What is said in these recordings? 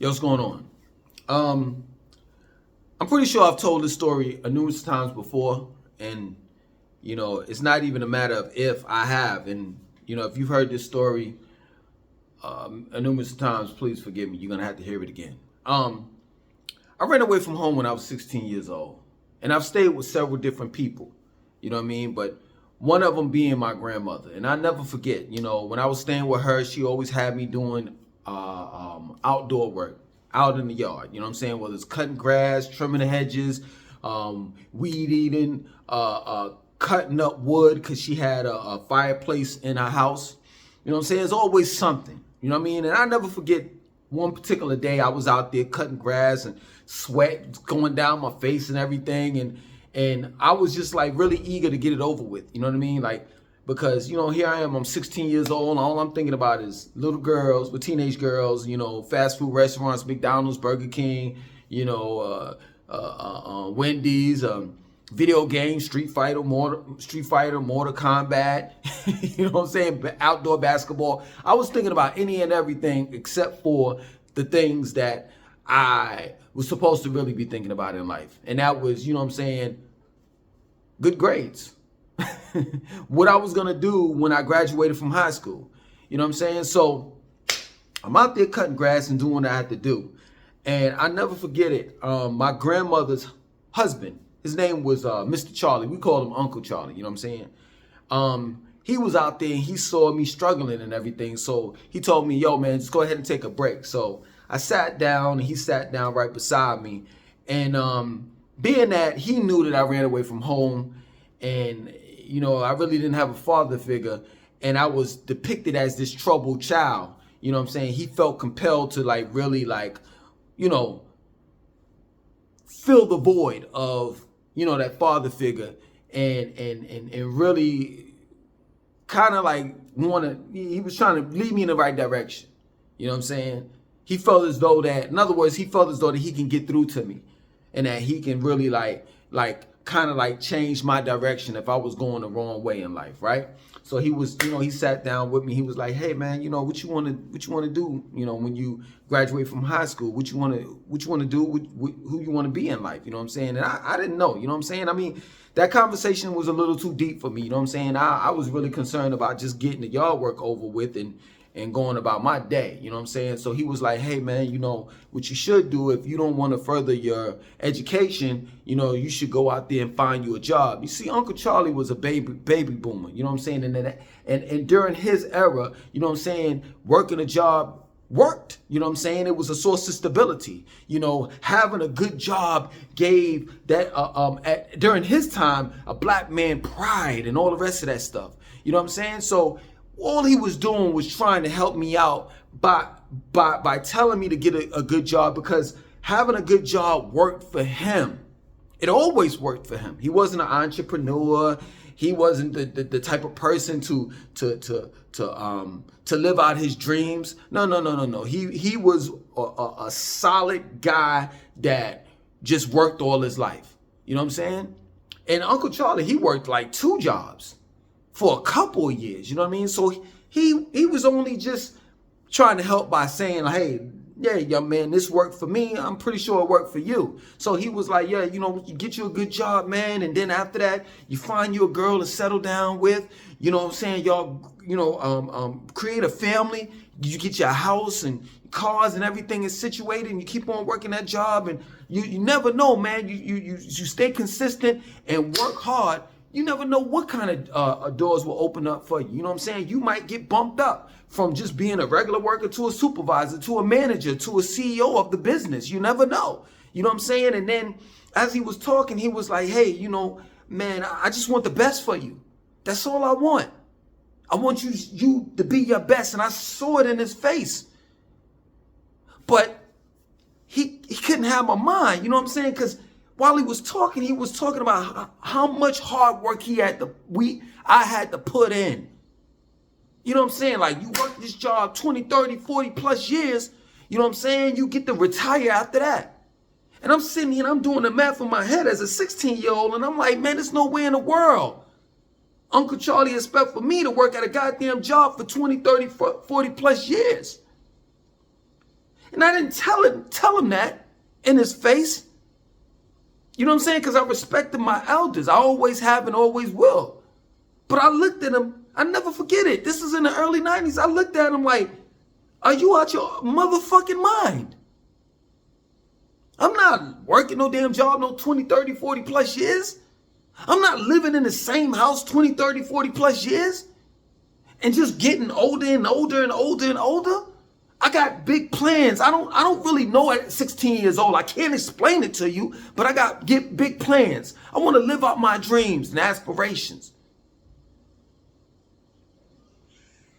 Yo, what's going on? Um, I'm pretty sure I've told this story a numerous times before, and it's not even a matter of if I have. And if you've heard this story a numerous times, please forgive me. You're gonna have to hear it again. I ran away from home when I was 16 years old, and I've stayed with several different people. You know what I mean? But one of them being my grandmother, and I never forget. When I was staying with her, she always had me doing outdoor work out in the yard. You know what I'm saying? Whether it's cutting grass, trimming the hedges, weed eating, cutting up wood because she had a fireplace in her house. You know what I'm saying? It's always something. You know what I mean? And I never forget one particular day I was out there cutting grass and sweat going down my face and everything. And I was just like really eager to get it over with. You know what I mean? Like, because, here I am, I'm 16 years old, and all I'm thinking about is little girls, with teenage girls, fast food restaurants, McDonald's, Burger King, Wendy's, video games, Street Fighter, Mortal Kombat, you know what I'm saying, outdoor basketball. I was thinking about any and everything except for the things that I was supposed to really be thinking about in life. And that was, you know what I'm saying, good grades. What I was gonna do when I graduated from high school. You know what I'm saying? So I'm out there cutting grass and doing what I had to do. And I never forget it. My grandmother's husband, his name was Mr. Charlie. We called him Uncle Charlie, you know what I'm saying? He was out there and he saw me struggling and everything. So he told me, yo, man, just go ahead and take a break. So I sat down and he sat down right beside me. And being that he knew that I ran away from home and, I really didn't have a father figure, and I was depicted as this troubled child, you know what I'm saying? He felt compelled to really fill the void of, that father figure and really kind of he was trying to lead me in the right direction. You know what I'm saying? He felt as though that, in other words, he felt as though that he can get through to me and that he can really kind of change my direction if I was going the wrong way in life, right? So he was, he sat down with me. He was like, "Hey man, what you want to do, when you graduate from high school? What you want to do, who you want to be in life?" You know what I'm saying? And I didn't know, you know what I'm saying? I mean, that conversation was a little too deep for me, you know what I'm saying? I was really concerned about just getting the yard work over with and going about my day, you know what I'm saying? So he was like, "Hey man, what you should do if you don't want to further your education, you should go out there and find you a job." You see, Uncle Charlie was a baby boomer, you know what I'm saying? And during his era, you know what I'm saying, working a job worked, you know what I'm saying? It was a source of stability. Having a good job gave that during his time a black man pride and all the rest of that stuff. You know what I'm saying? So all he was doing was trying to help me out by telling me to get a good job, because having a good job worked for him. It always worked for him. He wasn't an entrepreneur. He wasn't the type of person to live out his dreams. No. He was a solid guy that just worked all his life. You know what I'm saying? And Uncle Charlie, he worked like 2 jobs for a couple of years, you know what I mean? So he was only just trying to help by saying, "Hey, yeah, young man, this worked for me. I'm pretty sure it worked for you." So he was like, "Yeah, you get you a good job, man. And then after that, you find you a girl to settle down with. You know what I'm saying? Y'all, create a family. You get your house and cars and everything is situated, and you keep on working that job. And you never know, man. You stay consistent and work hard. You never know what kind of doors will open up for you. You know what I'm saying? You might get bumped up from just being a regular worker to a supervisor, to a manager, to a CEO of the business. You never know. You know what I'm saying? And then as he was talking, he was like, "Hey, man, I just want the best for you. That's all I want. I want you to be your best." And I saw it in his face. But he couldn't have my mind. You know what I'm saying? Because while he was talking about how much hard work I had to put in. You know what I'm saying? Like, you work this job 20, 30, 40 plus years, you know what I'm saying? You get to retire after that. And I'm sitting here and I'm doing the math in my head as a 16-year-old, and I'm like, man, there's no way in the world Uncle Charlie expect for me to work at a goddamn job for 20, 30, 40 plus years. And I didn't tell him that in his face. You know what I'm saying? Because I respected my elders. I always have and always will. But I looked at him. I never forget it. This is in the early 90s. I looked at him like, are you out your motherfucking mind? I'm not working no damn job no 20, 30, 40 plus years. I'm not living in the same house 20, 30, 40 plus years and just getting older and older and older and older. I got big plans. I don't really know at 16 years old. I can't explain it to you, but I got big plans. I want to live out my dreams and aspirations.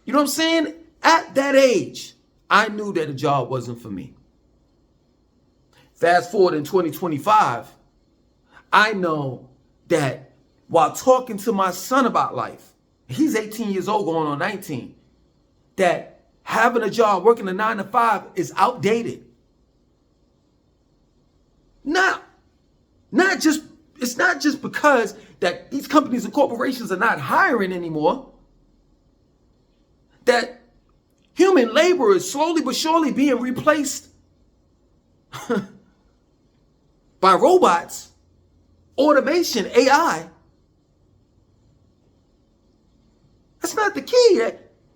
You know what I'm saying? At that age, I knew that a job wasn't for me. Fast forward in 2025, I know that while talking to my son about life, he's 18 years old going on 19, that having a job, working a 9 to 5 is outdated. It's not just because that these companies and corporations are not hiring anymore, that human labor is slowly but surely being replaced by robots, automation, AI. That's not the key.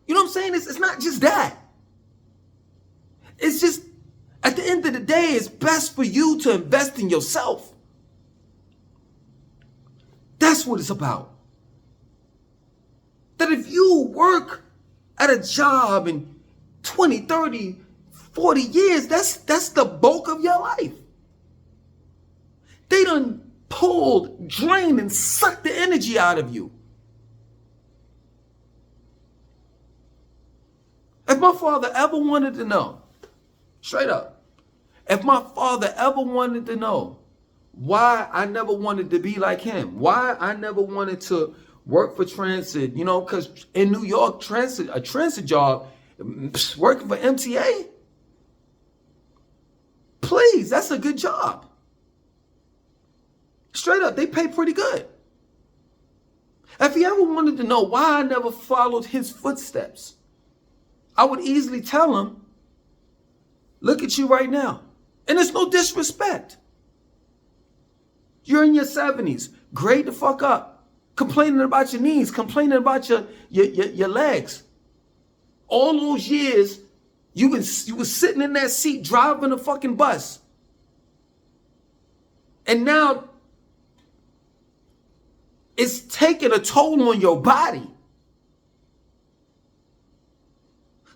You know what I'm saying? It's not just that. It's just, at the end of the day, it's best for you to invest in yourself. That's what it's about. That if you work at a job in 20, 30, 40 years, that's the bulk of your life. They done pulled, drained, and sucked the energy out of you. If my father ever wanted to know, straight up, if my father ever wanted to know why I never wanted to be like him, why I never wanted to work for transit, you know, because in New York, a transit job, working for MTA, please, that's a good job. Straight up, they pay pretty good. If he ever wanted to know why I never followed his footsteps, I would easily tell him, look at you right now. And it's no disrespect. You're in your 70s, grade the fuck up, complaining about your knees, complaining about your legs. All those years, you was sitting in that seat driving a fucking bus. And now it's taking a toll on your body.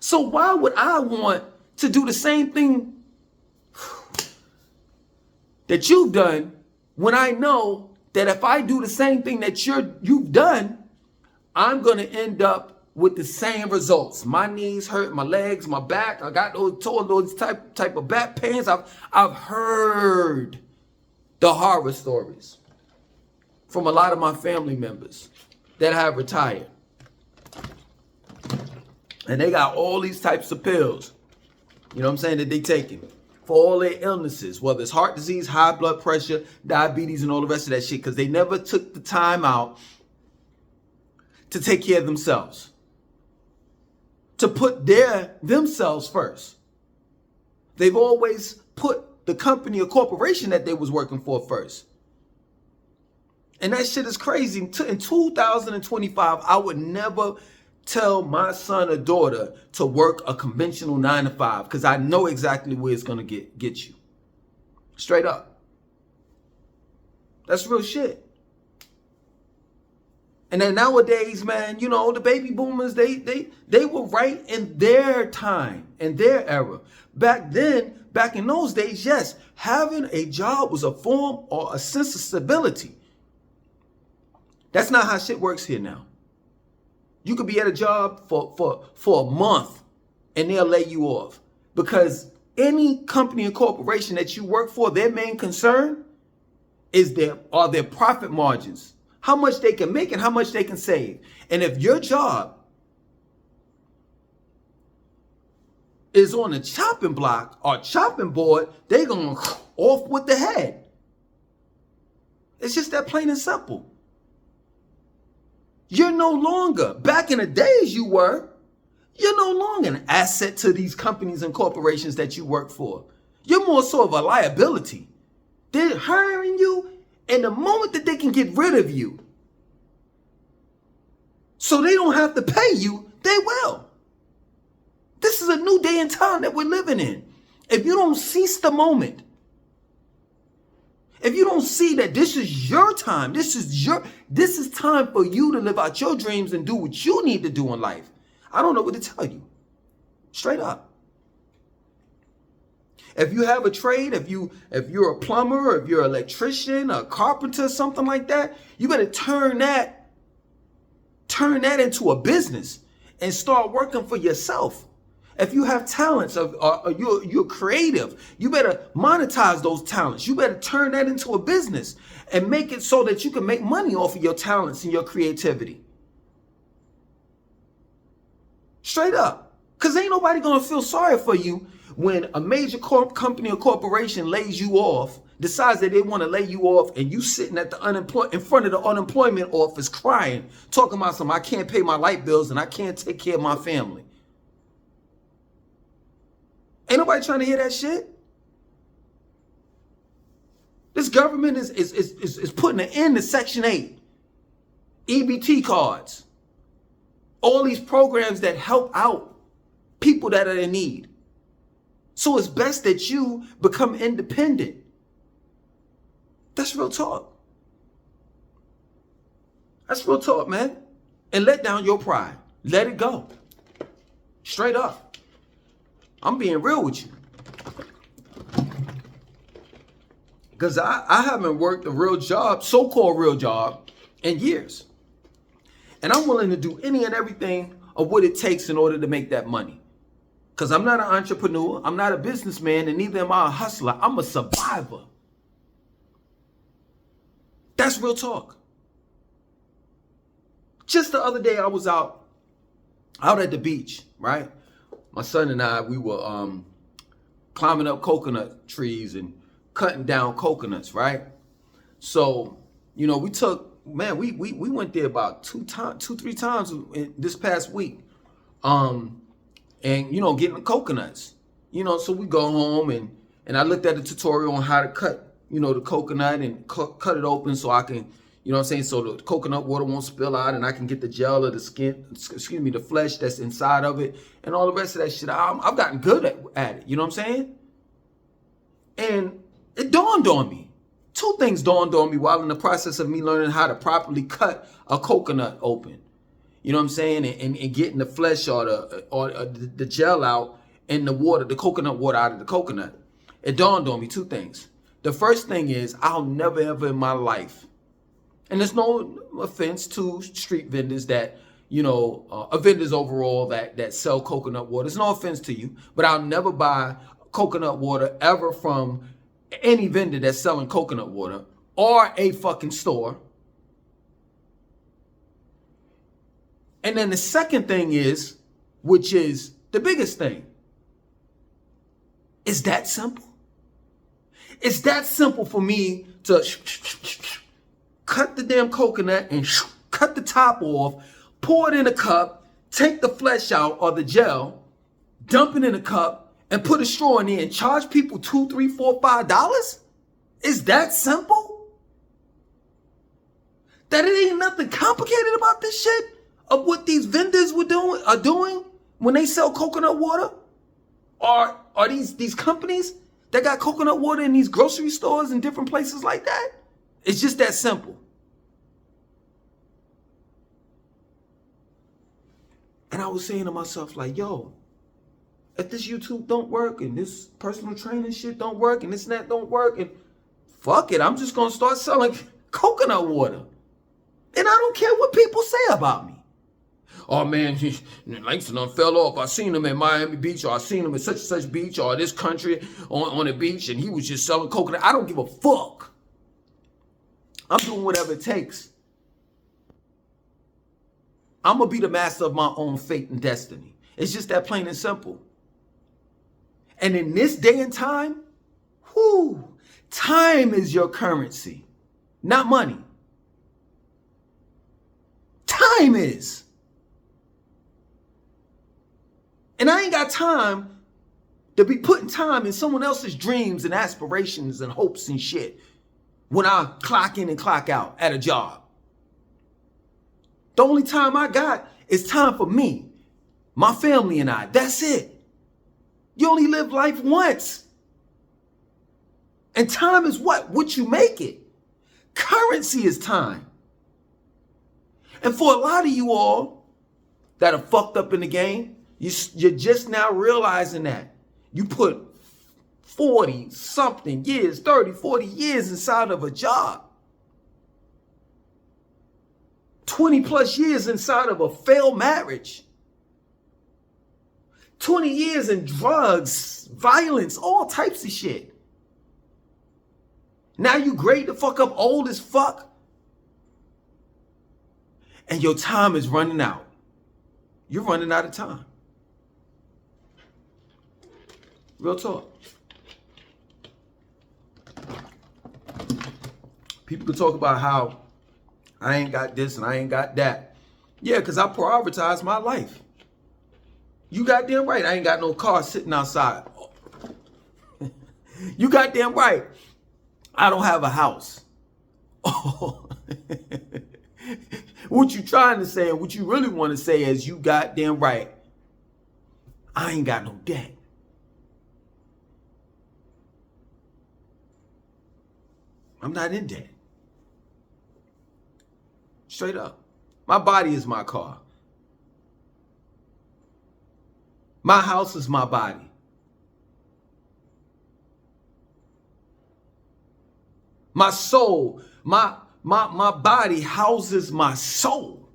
So why would I want to do the same thing that you've done when I know that if I do the same thing that you've done, I'm going to end up with the same results. My knees hurt, my legs, my back. I got those type of back pains. I've heard the horror stories from a lot of my family members that have retired. And they got all these types of pills, you know what I'm saying, that they taking for all their illnesses, whether it's heart disease, high blood pressure, diabetes, and all the rest of that shit, because they never took the time out to take care of themselves, to put themselves first. They've always put the company or corporation that they was working for first. And that shit is crazy. In 2025, I would never tell my son or daughter to work a conventional 9 to 5 because I know exactly where it's going to get you. Straight up. That's real shit. And then nowadays, man, you know, the baby boomers, they were right in their time, in their era. Back then, back in those days, yes, having a job was a form or a sense of stability. That's not how shit works here now. You could be at a job for a month and they'll lay you off because any company and corporation that you work for, their main concern is their profit margins, how much they can make and how much they can save. And if your job is on a chopping block or chopping board, they're going off with the head. It's just that plain and simple. You're no longer, back in the days you were You're no longer an asset to these companies and corporations that you work for. You're more so of a liability. They're hiring you, and the moment that they can get rid of you, so they don't have to pay you, they will. This is a new day and time that we're living in. If you don't seize the moment, if you don't see that this is your time, this is time for you to live out your dreams and do what you need to do in life, I don't know what to tell you. Straight up. If you have a trade, if you're a plumber, if you're an electrician, a carpenter, something like that, you better turn that into a business and start working for yourself. If you have talents, or you're creative, you better monetize those talents. You better turn that into a business and make it so that you can make money off of your talents and your creativity. Straight up. Because ain't nobody going to feel sorry for you when a major company or corporation lays you off, decides that they want to lay you off, and you sitting at the in front of the unemployment office crying, talking about something, I can't pay my light bills and I can't take care of my family. Ain't nobody trying to hear that shit. This government is putting an end to Section 8, EBT cards, all these programs that help out people that are in need. So it's best that you become independent. That's real talk. That's real talk, man. And let down your pride. Let it go. Straight up. I'm being real with you. Because I haven't worked a real job, so-called real job, in years. And I'm willing to do any and everything of what it takes in order to make that money. Because I'm not an entrepreneur, I'm not a businessman, and neither am I a hustler. I'm a survivor. That's real talk. Just the other day, I was out at the beach, right? My son and I, we were climbing up coconut trees and cutting down coconuts, right? So, we went there about 3 times this past week. And, getting the coconuts. So we go home and I looked at a tutorial on how to cut, the coconut and cut it open so I can, so the coconut water won't spill out and I can get the gel or the skin, the flesh that's inside of it and all the rest of that shit. I've gotten good at it, you know what I'm saying? And it dawned on me. 2 things dawned on me while in the process of me learning how to properly cut a coconut open. You know what I'm saying? And getting the flesh or the gel out and the coconut water out of the coconut. It dawned on me 2 things. The first thing is I'll never ever in my life, and there's no offense to street vendors that, vendors overall that sell coconut water. There's no offense to you, but I'll never buy coconut water ever from any vendor that's selling coconut water or a fucking store. And then the second thing is, which is the biggest thing, it's that simple. It's that simple for me to cut the damn coconut and cut the top off, pour it in a cup, take the flesh out or the gel, dump it in a cup, and put a straw in there and charge people $2, $3, $4, $5? Is that simple? That it ain't nothing complicated about this shit of what these vendors are doing when they sell coconut water? Are these companies that got coconut water in these grocery stores and different places like that? It's just that simple. And I was saying to myself, like, yo, if this YouTube don't work and this personal training shit don't work and this and that don't work, and fuck it, I'm just gonna start selling coconut water. And I don't care what people say about me. Oh man, Langston done fell off. I seen him at Miami Beach, or I seen him at such and such beach, or this country on the beach, and he was just selling coconut. I don't give a fuck. I'm doing whatever it takes. I'm gonna be the master of my own fate and destiny. It's just that plain and simple. And in this day and time, time is your currency, not money. Time is. And I ain't got time to be putting time in someone else's dreams and aspirations and hopes and shit when I clock in and clock out at a job. The only time I got is time for me, my family and I. That's it. You only live life once. And time is what you make it. Currency is time. And for a lot of you all that are fucked up in the game, you're just now realizing that. You put 40 something years, 30, 40 years inside of a job. 20 plus years inside of a failed marriage. 20 years in drugs, violence, all types of shit. Now you great the fuck up, old as fuck. And your time is running out. You're running out of time. Real talk. People can talk about how I ain't got this and I ain't got that. Yeah, because I prioritize my life. You goddamn right I ain't got no car sitting outside. You goddamn right I don't have a house. What you trying to say and what you really want to say is you goddamn right I ain't got no debt. I'm not in debt. Straight up. My body is my car. My house is my body. My soul, my body houses my soul.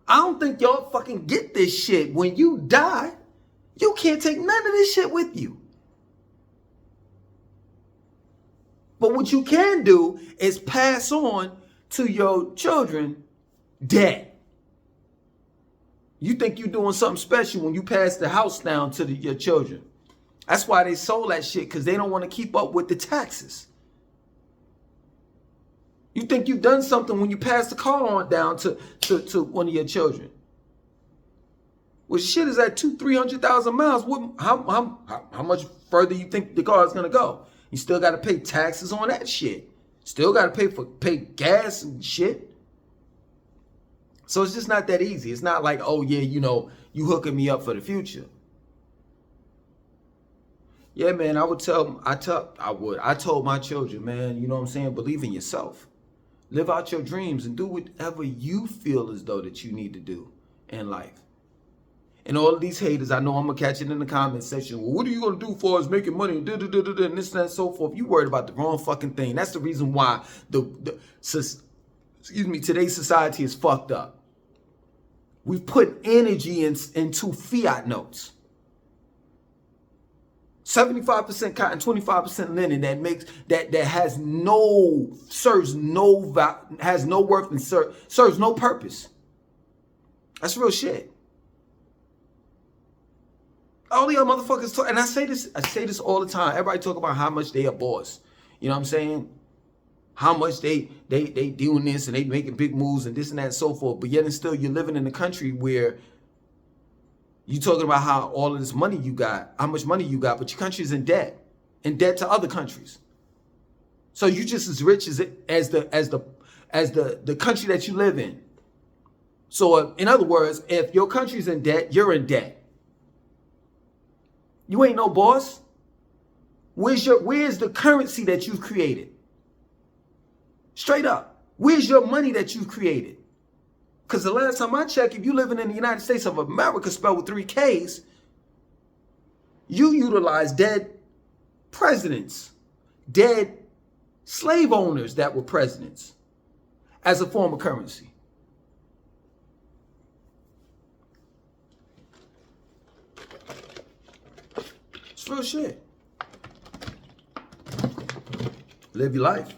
I don't think y'all fucking get this shit. When you die, you can't take none of this shit with you. But what you can do is pass on to your children debt. You think you're doing something special when you pass the house down to your children. That's why they sold that shit, because they don't want to keep up with the taxes. You think you've done something when you pass the car on down to one of your children. Well, shit is at 200,000-300,000 miles. How much further you think the car is going to go? You still got to pay taxes on that shit. Still got to pay gas and shit. So it's just not that easy. It's not like, oh yeah, you hooking me up for the future. Yeah, man, I told my children, man, you know what I'm saying? Believe in yourself. Live out your dreams and do whatever you feel as though that you need to do in life. And all of these haters, I know I'm going to catch it in the comment section. Well, what are you going to do for us making money and this and that and so forth? You worried about the wrong fucking thing. That's the reason why today's society is fucked up. We've put energy into fiat notes. 75% cotton, 25% linen that has serves no worth and serves no purpose. That's real shit. All the other motherfuckers talk, and I say this all the time. Everybody talk about how much they a boss. You know what I'm saying? How much they doing this and they making big moves and this and that and so forth. But yet and still you're living in a country where you talking about how all of this money you got, how much money you got, but your country's in debt to other countries. So you just as rich as the country that you live in. So in other words, if your country's in debt, you're in debt. You ain't no boss. Where's the currency that you've created? Straight up. Where's your money that you've created? Because the last time I checked, if you're living in the United States of America, spelled with 3 Ks, you utilize dead presidents, dead slave owners that were presidents as a form of currency. It's real shit. Live your life.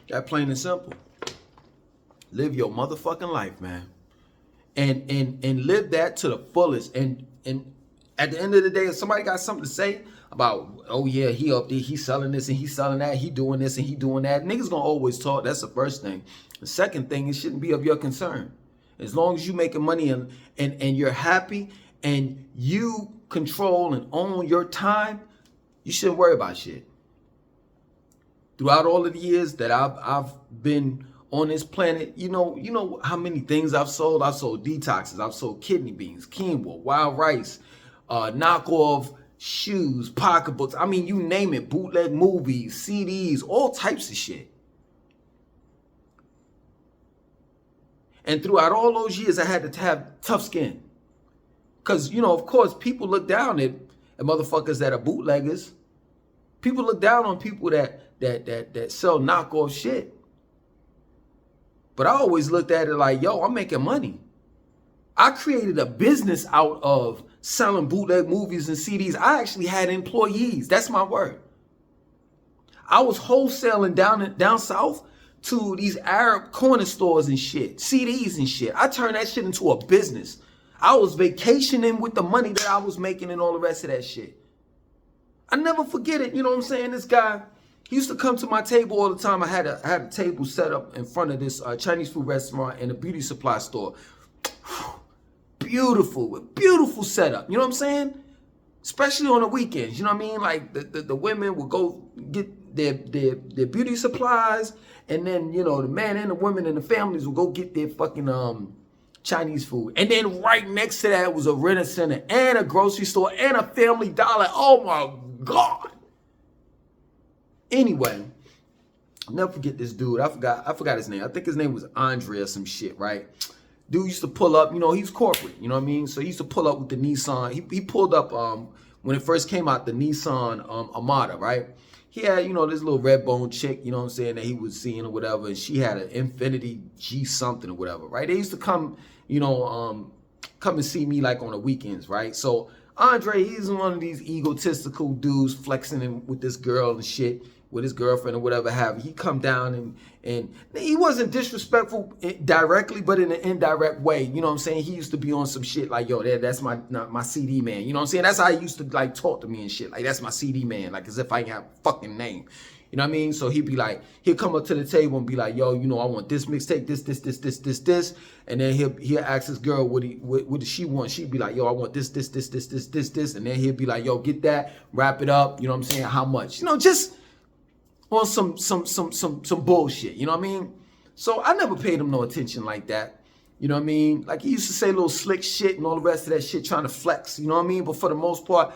That plain and simple. Live your motherfucking life, man. And live that to the fullest. And at the end of the day, if somebody got something to say about, oh yeah, he up there, he's selling this and he's selling that, he doing this and he doing that, niggas gonna always talk. That's the first thing. The second thing, it shouldn't be of your concern. As long as you making money and you're happy and you control and own your time, you shouldn't worry about shit. Throughout all of the years that I've been on this planet, you know how many things I've sold? I've sold detoxes, I've sold kidney beans, quinoa, wild rice, knockoff shoes, pocketbooks. I mean, you name it, bootleg movies, CDs, all types of shit. And throughout all those years, I had to have tough skin. Because, of course, people look down at motherfuckers that are bootleggers. People look down on people that sell knockoff shit. But I always looked at it like, yo, I'm making money. I created a business out of selling bootleg movies and CDs. I actually had employees. That's my word. I was wholesaling down south to these Arab corner stores and shit, CDs and shit. I turned that shit into a business. I was vacationing with the money that I was making and all the rest of that shit. I never forget it. You know what I'm saying? This guy, he used to come to my table all the time. I had a table set up in front of this Chinese food restaurant and a beauty supply store. Beautiful setup. You know what I'm saying? Especially on the weekends. You know what I mean? Like the women would go get their beauty supplies, and then the man and the women and the families would go get their fucking Chinese food. And then right next to that was a rent center and a grocery store and a Family Dollar. Oh my God. Anyway, I'll never forget this dude. I forgot his name. I think his name was Andre or some shit, right? Dude used to pull up, he's corporate, you know what I mean? So he used to pull up with the Nissan. He pulled up when it first came out, the Nissan Armada, right? He had, this little red bone chick, you know what I'm saying, that he was seeing or whatever, and she had an Infiniti G something or whatever, right? They used to come, come and see me like on the weekends, right? So Andre, he's one of these egotistical dudes flexing with this girl and shit, with his girlfriend or whatever have you. He come down and he wasn't disrespectful directly, but in an indirect way. You know what I'm saying? He used to be on some shit like, yo, that's my CD man. You know what I'm saying? That's how he used to like talk to me and shit. Like, that's my CD man. Like, as if I ain't have a fucking name. You know what I mean? So he'd be like, he'll come up to the table and be like, yo, I want this mixtape, this. And then he'll ask his girl what does she want. She'd be like, yo, I want this. And then he'll be like, yo, get that, wrap it up. You know what I'm saying? How much? Just on some bullshit. You know what I mean? So I never paid him no attention like that. You know what I mean? Like, he used to say little slick shit and all the rest of that shit, trying to flex. You know what I mean? But for the most part,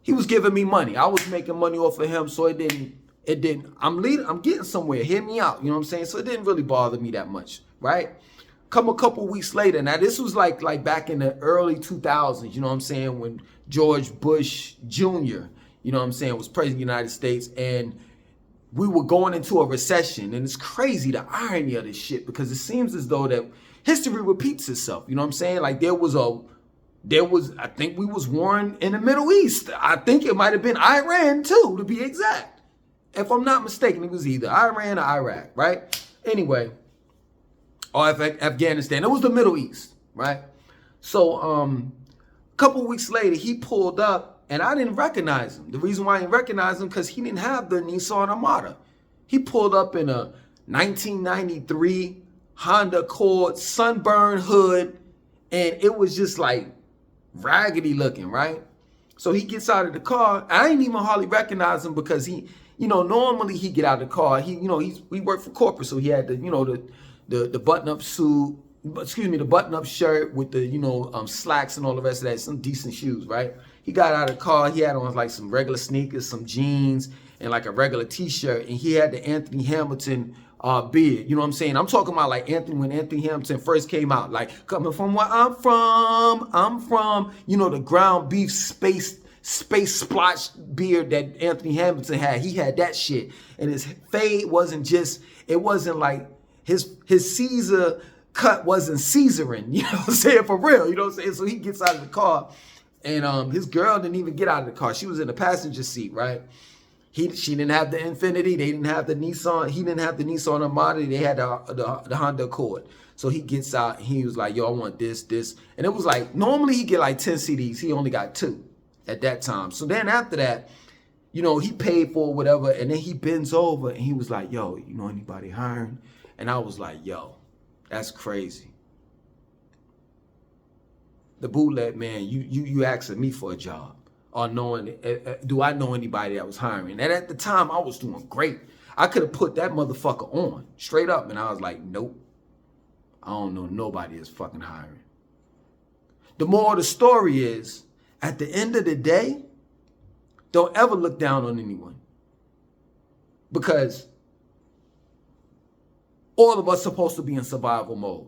he was giving me money. I was making money off of him, so it didn't. I'm getting somewhere. Hear me out. You know what I'm saying? So it didn't really bother me that much, right? Come a couple weeks later. Now this was like back in the early 2000s. You know what I'm saying? When George Bush Jr. You know what I'm saying, was president of the United States, and we were going into a recession. And it's crazy, the irony of this shit, because it seems as though that history repeats itself. You know what I'm saying? Like, I think we was warring in the Middle East. I think it might have been Iran too, to be exact. If I'm not mistaken, it was either Iran or Iraq, right? Anyway, or Afghanistan. It was the Middle East, right? So a couple weeks later, he pulled up, and I didn't recognize him. The reason why I didn't recognize him, because he didn't have the Nissan Armada. He pulled up in a 1993 Honda Accord, sunburned hood, and it was just like raggedy looking, right? So he gets out of the car. I didn't even hardly recognize him because he, normally he get out of the car. He worked for corporate, so he had the button-up suit, the button-up shirt with the, slacks and all the rest of that, some decent shoes, right? He got out of the car. He had on like some regular sneakers, some jeans, and like a regular t-shirt, and he had the Anthony Hamilton beard. You know what I'm saying? I'm talking about like when Anthony Hamilton first came out, like, coming from where I'm from, the ground beef space splotched beard that Anthony Hamilton had. He had that shit. And his fade it wasn't like his Caesar cut wasn't Caesaring. You know what I'm saying? For real. You know what I'm saying? So he gets out of the car, and his girl didn't even get out of the car. She was in the passenger seat, right? She didn't have the Infiniti. They didn't have the Nissan. He didn't have the Nissan Armada. They had the Honda Accord. So he gets out. And he was like, yo, I want this. And it was like, normally he get like 10 CDs. He only got 2 at that time. So then after that, he paid for whatever. And then he bends over and he was like, yo, anybody hiring? And I was like, yo, that's crazy. the bootleg man, you asking me for a job or knowing, do I know anybody that was hiring? And at the time, I was doing great. I could have put that motherfucker on straight up, and I was like, nope, I don't know nobody that's fucking hiring. The moral of the story is, at the end of the day, don't ever look down on anyone, because all of us supposed to be in survival mode.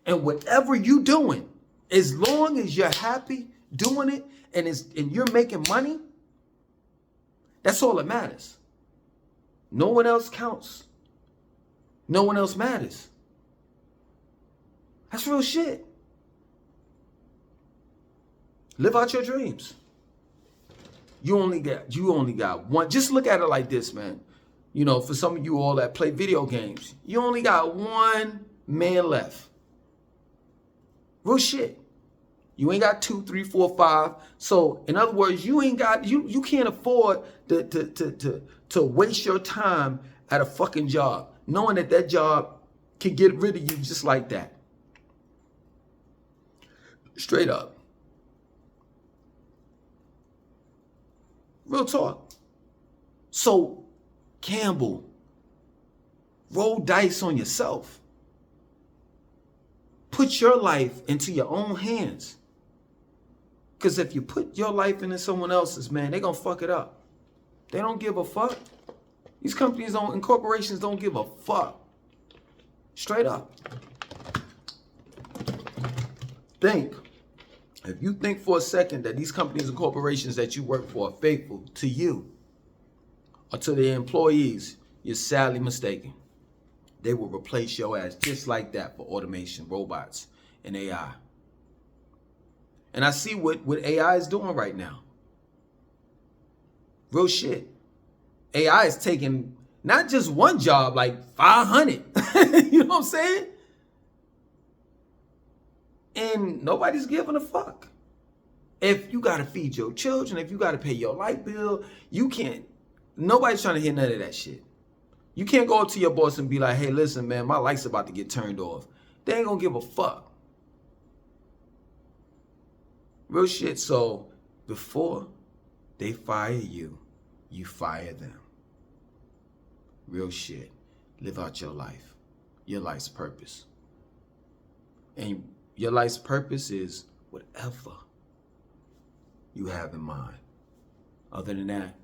And whatever you doing, as long as you're happy doing it and you're making money, that's all that matters. No one else counts. No one else matters. That's real shit. Live out your dreams. You only got one. Just look at it like this, man. You know, for some of you all that play video games, you only got one man left. Real shit. You ain't got 2, 3, 4, 5. So in other words, you ain't got, you can't afford to waste your time at a fucking job, knowing that that job can get rid of you just like that. Straight up. Real talk. So, Campbell, roll dice on yourself. Put your life into your own hands. Because if you put your life into someone else's, man, they're going to fuck it up. They don't give a fuck. These companies and corporations don't give a fuck. Straight up. Think. If you think for a second that these companies and corporations that you work for are faithful to you or to their employees, you're sadly mistaken. They will replace your ass just like that for automation, robots, and AI. And I see what AI is doing right now. Real shit. AI is taking not just one job, like 500. You know what I'm saying? And nobody's giving a fuck. If you got to feed your children, if you got to pay your light bill, you can't. Nobody's trying to hear none of that shit. You can't go up to your boss and be like, hey, listen, man, my light's about to get turned off. They ain't going to give a fuck. Real shit. So before they fire you, you fire them. Real shit. Live out your life. Your life's purpose. And your life's purpose is whatever you have in mind. Other than that,